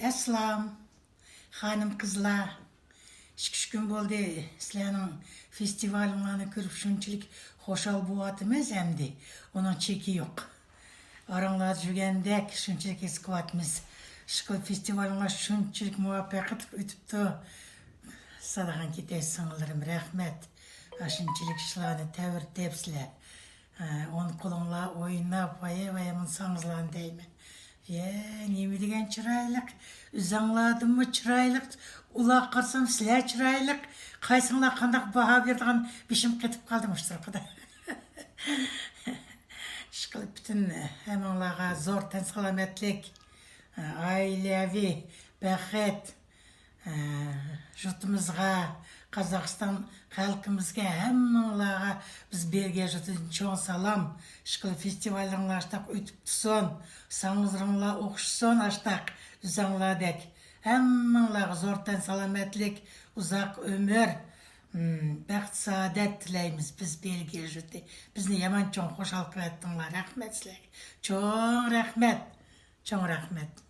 Әслам, ханым қызла, ішкішкін болды, сіләнің фестивалыңаны көріп шүнчілік қошал буатымыз әмді, оның чеки yok. Араңлады жүргендек шүнчілік ескуатымыз. Шықыл фестивалыңа шүнчілік муаппақыт өтіпті. Садаған кетес сыңылырым, рәхмет. Шүнчілік шыланы тәуір тепсілі. Оны қолыңла ойнап, вая-ваямын саңызлан деймін. Неме деген чырайлық, үзаңладым мы чырайлық, улақ қарсам сілә чырайлық, қайсыңла қандақ баға бердіған бешім кетіп қалдым ұштырқыда. Шықылып бүтін әміңлаға зор тән саламетлік, айләви, бәхет, жұртымызға, Қазақстан халқымызға, әміңлаға біз берге жұртын чоң салам. Шықылы фестивалыңла аштақ өтіп тұсон, саңызырыңла оқшысон аштақ үзаңладек. Әміңлаға зор тән саламетлік, ұзақ өмір, бәқт саадет тілейміз біз берге жұрты. Бізні яман чоң қошалқы әттіңлар, рахмет сілер. Чоң рахмет.